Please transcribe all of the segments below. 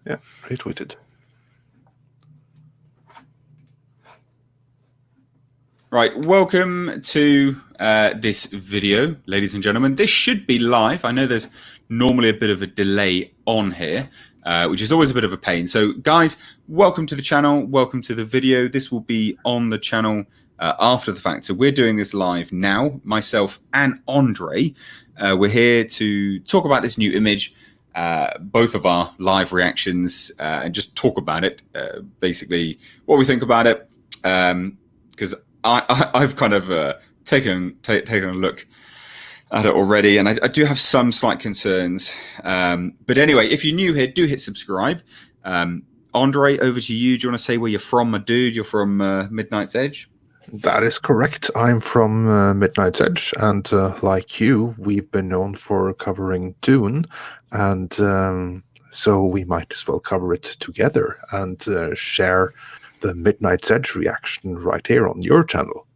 Yeah, retweeted. Right, welcome to this video, ladies and gentlemen. This should be live. I know there's normally a bit of a delay on here, which is always a bit of a pain. So, guys, welcome to the channel. Welcome to the video. This will be on the channel after the fact. So we're doing this live now, myself and Andre. We're here to talk about this new image, both of our live reactions, and just talk about it, basically what we think about it. Because I've kind of taken a look at it already, and I do have some slight concerns. But anyway, if you're new here, do hit subscribe. Andre, over to you. Do you want to say where you're from, my dude? You're from Midnight's Edge? That is correct. I'm from Midnight's Edge, and like you, we've been known for covering Dune, and so we might as well cover it together and share the Midnight's Edge reaction right here on your channel.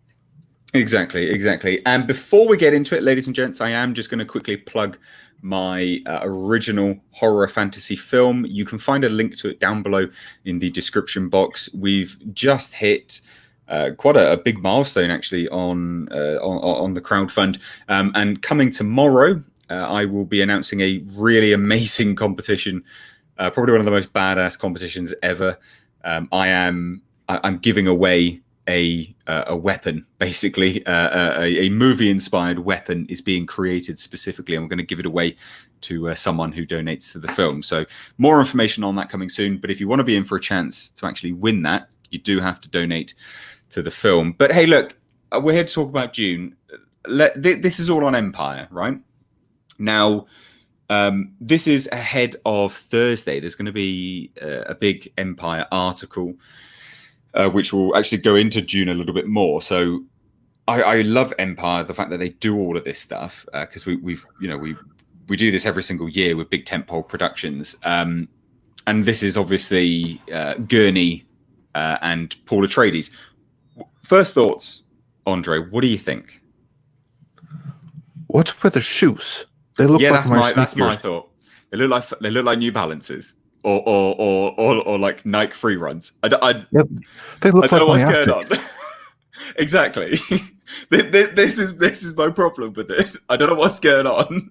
Exactly. And before we get into it, ladies and gents, I am just going to quickly plug my original horror fantasy film. You can find a link to it down below in the description box. We've just hit quite a big milestone, actually, on the crowdfund. And coming tomorrow, I will be announcing a really amazing competition, probably one of the most badass competitions ever. I'm giving away a weapon, basically. A movie-inspired weapon is being created specifically. I'm going to give it away to someone who donates to the film. So more information on that coming soon. But if you want to be in for a chance to actually win that, you do have to donate to the film. But hey, look, we're here to talk about Dune. This is all on Empire, right? Now, this is ahead of Thursday. There's going to be a big Empire article, which will actually go into Dune a little bit more. So I love Empire, the fact that they do all of this stuff, because we do this every single year with big tentpole productions. And this is obviously Gurney and Paul Atreides. First thoughts, Andre, what do you think? What's with the shoes? They look like that's my thought. They look like New Balances or like Nike free runs. They look like what's going on. Exactly. This is my problem with this. I don't know what's going on.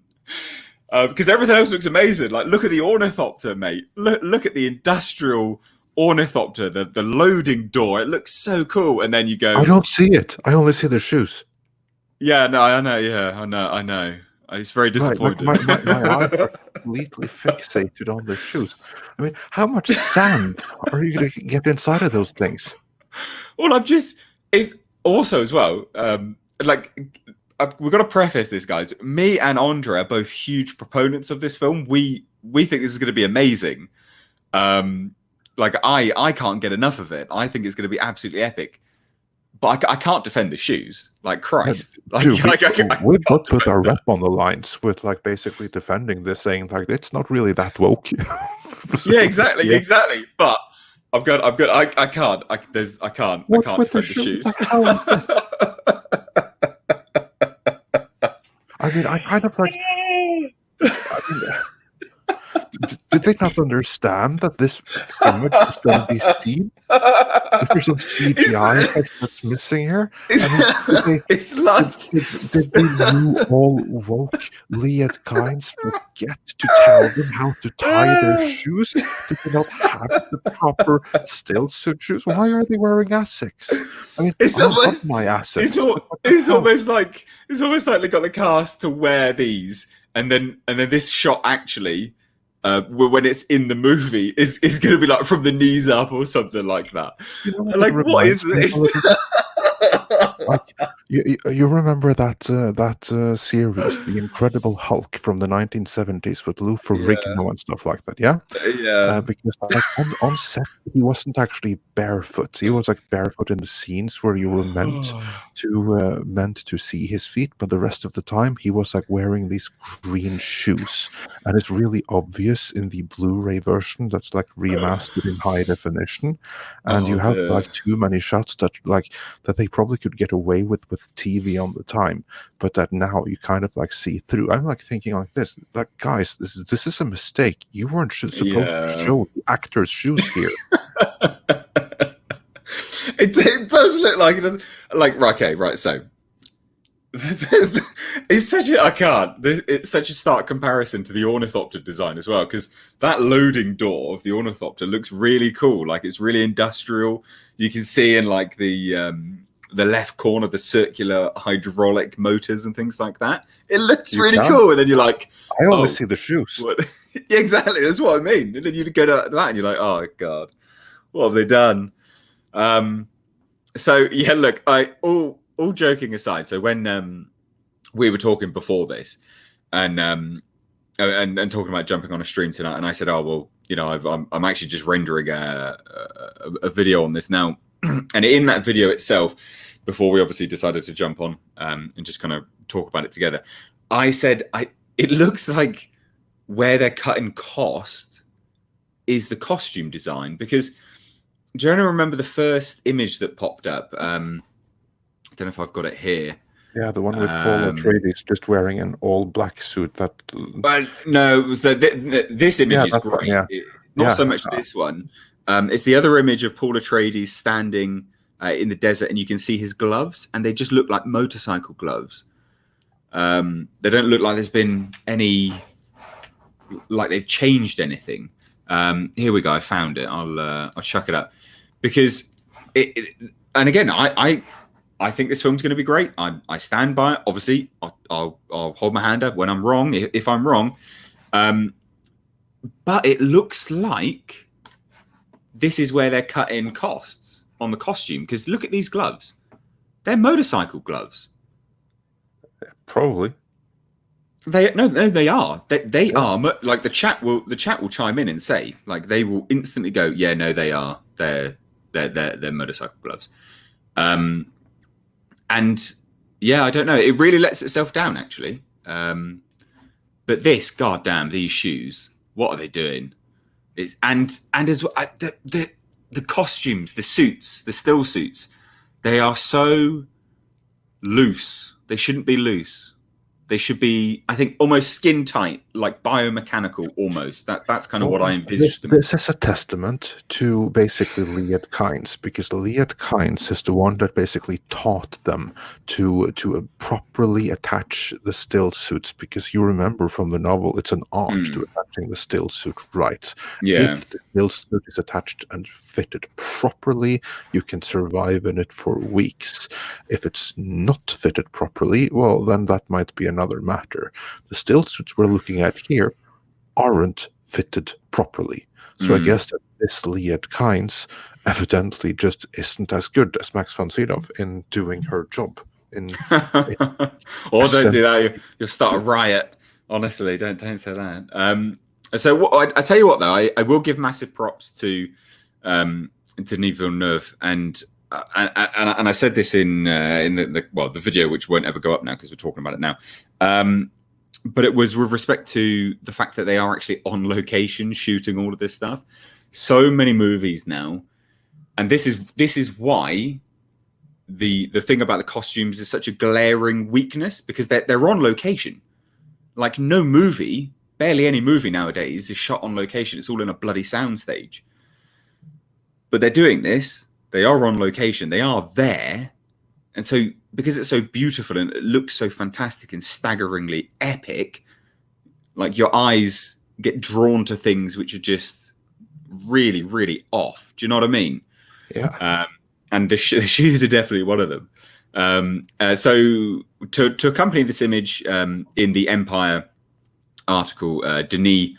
Because everything else looks amazing. Like, look at the ornithopter, mate. Look at the industrial ornithopter, the loading door. It looks so cool. And then you go, I don't see it. I only see the shoes. Yeah, no, I know. Yeah, I know. It's very disappointing. Right, like my eyes are completely fixated on the shoes. I mean, how much sand are you going to get inside of those things? Well, it's also as well, we've got to preface this, guys. Me and Andre are both huge proponents of this film. We think this is going to be amazing. I can't get enough of it. I think it's going to be absolutely epic. But I can't defend the shoes. Like, Christ. Dude, we both put our rep on the lines with, like, basically defending this, saying, like, it's not really that woke. Yeah, exactly. But I can't defend the shoes. I mean, I kind of like... Did they not understand that this image is going to be seen? Is there some CGI that's missing here? Did they you all woke Liet Kynes forget to tell them how to tie their shoes? Did they not have the proper still suit shoes? Why are they wearing Asics? I mean, I love my Asics. It's almost like they got the cast to wear these, and then this shot actually. When it's in the movie, is going to be like from the knees up or something like that. Like, what is this? Like, you remember that series, The Incredible Hulk from the 1970s with Lou Ferrigno and stuff like that, yeah? Yeah. Because like, on set, he wasn't actually barefoot. He was like barefoot in the scenes where you were meant to see his feet, but the rest of the time he was like wearing these green shoes. And it's really obvious in the Blu-ray version that's like remastered in high definition. And you have like too many shots that they probably probably could get away with TV on the time, but that now you kind of like see through. I'm like thinking like this, like guys, this is a mistake. You weren't supposed to show the actor's shoes here. It does look like it does. Like, right, okay, right. So it's such a I can't. It's such a stark comparison to the ornithopter design as well, because that loading door of the ornithopter looks really cool. Like it's really industrial. You can see in like the left corner the circular hydraulic motors and things like that. It looks really cool. And then you're like, I always see the shoes. What? Exactly, that's what I mean. And then you go to that and you're like, oh god, what have they done? So yeah, look, all joking aside, so when we were talking before this and talking about jumping on a stream tonight, and I said, oh well, you know, I'm actually just rendering a video on this now. And in that video itself, before we obviously decided to jump on and just kind of talk about it together, I said it looks like where they're cutting cost is the costume design, because do you remember the first image that popped up? I don't know if I've got it here. Yeah, the one with Paul Atreides just wearing an all black suit. That. But no, so this image is great. Not so much this one. It's the other image of Paul Atreides standing in the desert, and you can see his gloves, and they just look like motorcycle gloves. They don't look like there's been any, like they've changed anything. Here we go. I found it. I'll chuck it up, because and again, I think this film's going to be great. I stand by it. Obviously, I'll hold my hand up when I'm wrong, if I'm wrong. But it looks like this is where they're cutting costs on the costume, because look at these gloves. They're motorcycle gloves. Probably. They are. They are. Like the chat will chime in and say, like, they will instantly go, yeah, no, they are. They're motorcycle gloves. And yeah, I don't know. It really lets itself down, actually. But this, goddamn, these shoes. What are they doing? And as well, the costumes, the suits, the still suits, they are so loose. They shouldn't be loose. They should be, I think, almost skin tight, like biomechanical almost. That's kind of what I envisaged them. This is a testament to basically Liet Kynes, because Liet Kynes is the one that basically taught them to properly attach the still suits, because you remember from the novel, it's an art to attaching the still suit right. Yeah. If the still suit is attached and fitted properly, you can survive in it for weeks. If it's not fitted properly, well, then that might be another matter. The still suits we're looking at here aren't fitted properly. So I guess that this Liet Kynes evidently just isn't as good as Max von Sydow in doing her job. Or don't do that. You'll start a riot. Honestly, don't say that. So I tell you what, though, I will give massive props to Denis Villeneuve, and I said this in the video, which won't ever go up now because we're talking about it now. But it was with respect to the fact that they are actually on location shooting all of this stuff. So many movies now, and this is why the thing about the costumes is such a glaring weakness, because they're on location. Like no movie, barely any movie nowadays is shot on location. It's all in a bloody soundstage. But they're doing this. They are on location. They are there. And so because it's so beautiful and it looks so fantastic and staggeringly epic, like your eyes get drawn to things which are just really, really off. Do you know what I mean? Yeah. And the shoes are definitely one of them. So to accompany this image in the Empire article, Denis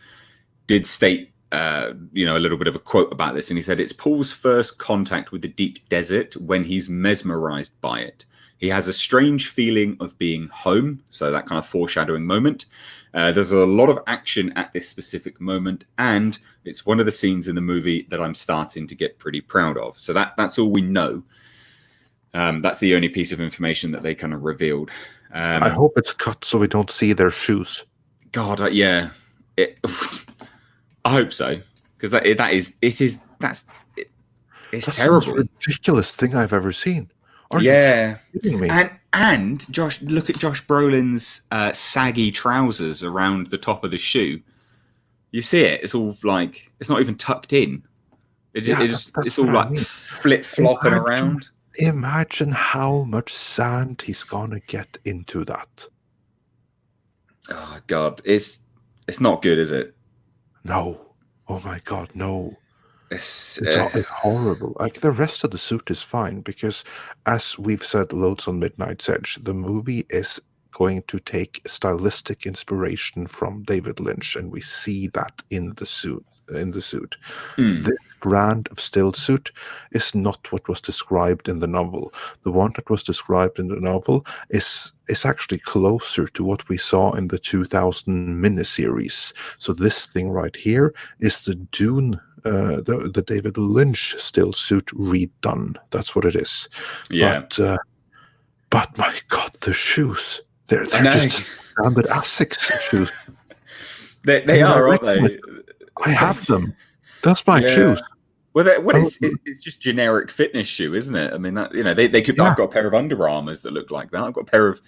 did state a little bit of a quote about this, and he said, it's Paul's first contact with the deep desert when he's mesmerized by it. He has a strange feeling of being home, so that kind of foreshadowing moment. There's a lot of action at this specific moment, and it's one of the scenes in the movie that I'm starting to get pretty proud of. So that's all we know. That's the only piece of information that they kind of revealed. I hope it's cut so we don't see their shoes. God, yeah. I hope so, because it's That's terrible. the most ridiculous thing I've ever seen. Are you Yeah, kidding me? and Josh, look at Josh Brolin's saggy trousers around the top of the shoe. You see it? It's all like it's not even tucked in. Yeah, that's It's all what I like mean. flip flopping Imagine, around. imagine how much sand he's gonna get into that. Oh God, it's not good, is it? No. Oh my God, no. It's It's horrible. Like the rest of the suit is fine because, as we've said loads on Midnight's Edge, the movie is going to take stylistic inspiration from David Lynch, and we see that in the suit. In the suit, mm, this brand of still suit is not what was described in the novel. The one that was described in the novel is actually closer to what we saw in the 2000 miniseries. So this thing right here is the Dune, the David Lynch still suit redone. That's what it is. yeah, But my God, the shoes. I They're know. just standard Asics shoes. I They mean, I are, aren't reckon they? I have them. That's my shoes. Yeah. Well, what Oh, it's just generic fitness shoe, isn't it? I mean, that they could. yeah, I've got a pair of Under Armours that look like that. I've got a pair of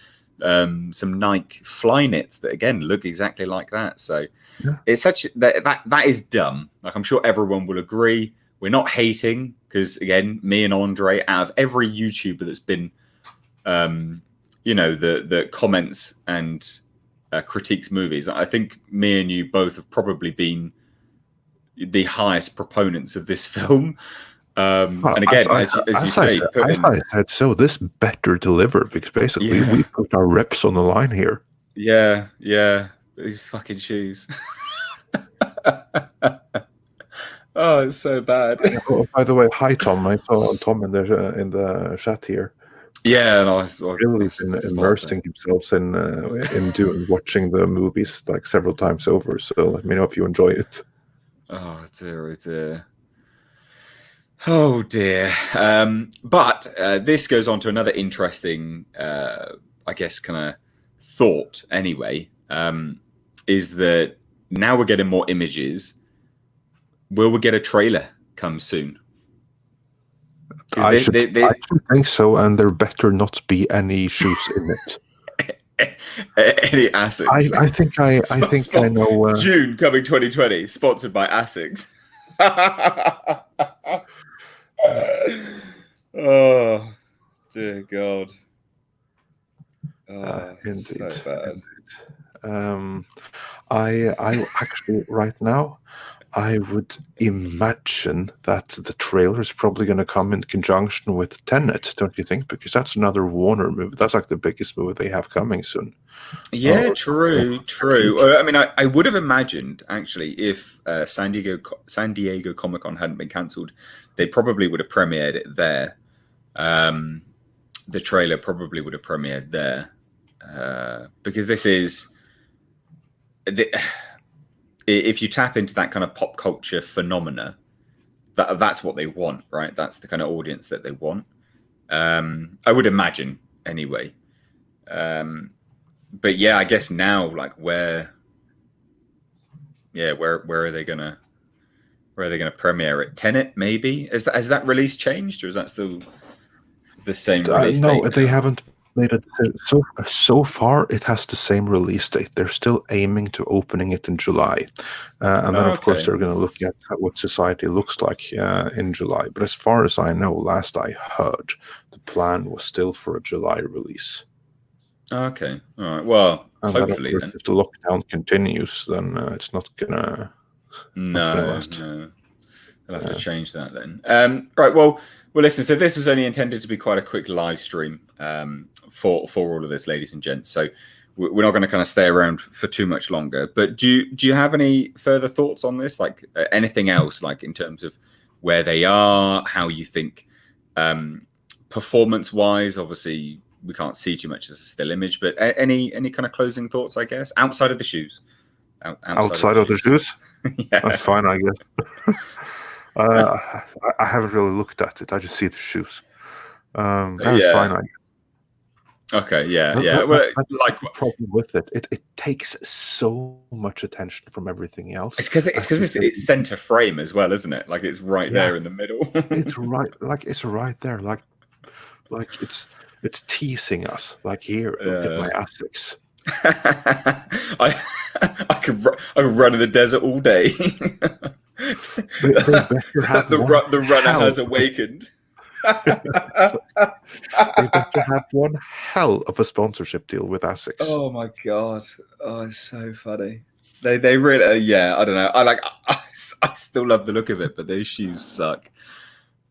some Nike Fly Knits that again look exactly like that. So yeah. it's such that is dumb. Like I'm sure everyone will agree. We're not hating because again, me and Andre, out of every YouTuber that's been, the comments and critiques movies, I think me and you both have probably been the highest proponents of this film. Well, And again, as you say, as I said, so this better deliver because basically yeah, we put our reps on the line here. yeah, these fucking shoes. Oh, it's so bad. Oh, by the way, hi Tom. I saw Tom in the chat here. Yeah, and Really been immersing himself in Dune, watching the movies like several times over. So let me know if you enjoy it. Oh dear, oh dear. Oh dear. But this goes on to another interesting, I guess, kind of thought anyway, is that now we're getting more images. Will we get a trailer come soon? I Because should think so, and there better not be any shoes in it. any Asics. I think I know. June coming 2020, sponsored by Asics. Oh dear God. Oh, Indeed. so bad. I actually right now I would imagine that the trailer is probably going to come in conjunction with Tenet, don't you think? Because that's another Warner movie. That's like the biggest movie they have coming soon. Yeah, true. I mean, I would have imagined actually if San Diego Comic Con hadn't been cancelled, they probably would have premiered it there. The trailer probably would have premiered there because this is if you tap into that kind of pop culture phenomena, that's what they want, right? That's the kind of audience that they want. I would imagine anyway. But yeah, I guess now, like, where are they gonna premiere it? Tenet, maybe? Has that release changed, or is that still the same release no, date? they haven't made it. So far, it has the same release date. They're still aiming to opening it in July, and then of course they're going to look at what society looks like in July. But as far as I know, last I heard, the plan was still for a July release. Okay, all right. Well, and hopefully, then, if the lockdown continues, then it's not gonna. Last. No. I'll have to change that then. Right. Well, listen. So this was only intended to be quite a quick live stream for all of this, ladies and gents. So we're not going to kind of stay around for too much longer. But do you have any further thoughts on this? Like anything else, like in terms of where they are, how you think performance-wise? Obviously, we can't see too much as a still image. But any kind of closing thoughts, I guess, outside of the shoes. Outside of the shoes. Yeah. That's fine, I guess. I haven't really looked at it. I just see the shoes. That's fine, I guess. Okay, yeah. Well, like the problem with it, it takes so much attention from everything else. It's because it's center frame as well, isn't it? Like it's right there in the middle. It's right there. Like Like it's teasing us. Like, here, look at my Asics. I could run in the desert all day. They better have The runner has awakened. They better have one hell of a sponsorship deal with Asics. Oh my god! Oh, it's so funny. They really, yeah. I don't know. I still love the look of it, but those shoes suck.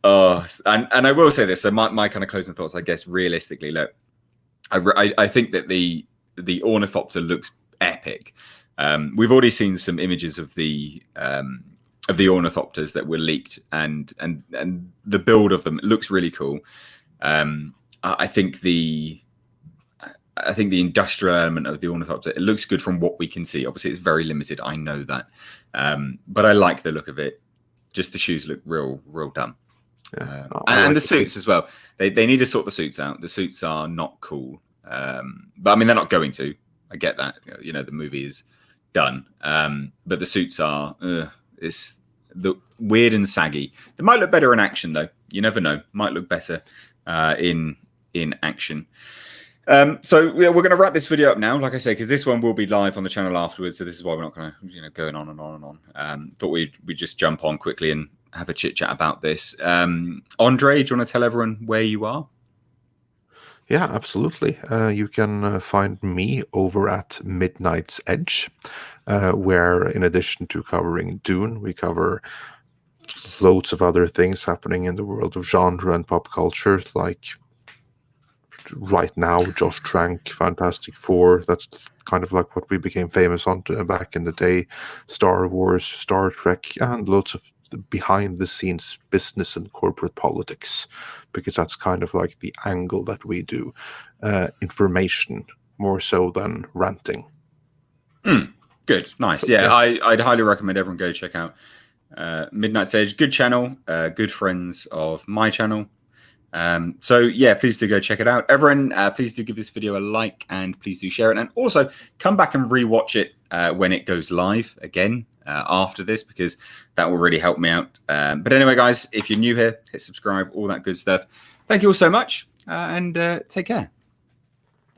Oh, and I will say this. So my kind of closing thoughts, I guess, realistically, look, I think that the ornithopter looks epic. We've already seen some images of the ornithopters that were leaked, and the build of them looks really cool. I think the industrial element of the ornithopter, it looks good from what we can see. Obviously, it's very limited. I know that, but I like the look of it. Just the shoes look real dumb. Yeah, and the suits as well. They need to sort the suits out. The suits are not cool, but I mean, they're not going to. I get that. You know, the movie is done, but the suits are it's the weird and saggy. They might look better in action, though. You never know. Might look better in action. So yeah, we're going to wrap this video up now, like I say, because this one will be live on the channel afterwards. So this is why we're not going to going on and on and on. Thought we'd just jump on quickly and have a chit chat about this. Andre, do you want to tell everyone where you are? Yeah, absolutely. You can find me over at Midnight's Edge, where in addition to covering Dune, we cover loads of other things happening in the world of genre and pop culture, like right now, Josh Trank, Fantastic Four. That's kind of like what we became famous on back in the day. Star Wars, Star Trek, and loads of behind-the-scenes business and corporate politics, because that's kind of like the angle that we do. Information more so than ranting. Good, nice. Yeah, I'd highly recommend everyone go check out Midnight's Edge. Good channel, good friends of my channel. So yeah, please do go check it out. Everyone, please do give this video a like, and please do share it, and also come back and rewatch it when it goes live again after this, because that will really help me out. But anyway, guys, if you're new here, hit subscribe, all that good stuff. Thank you all so much, and take care.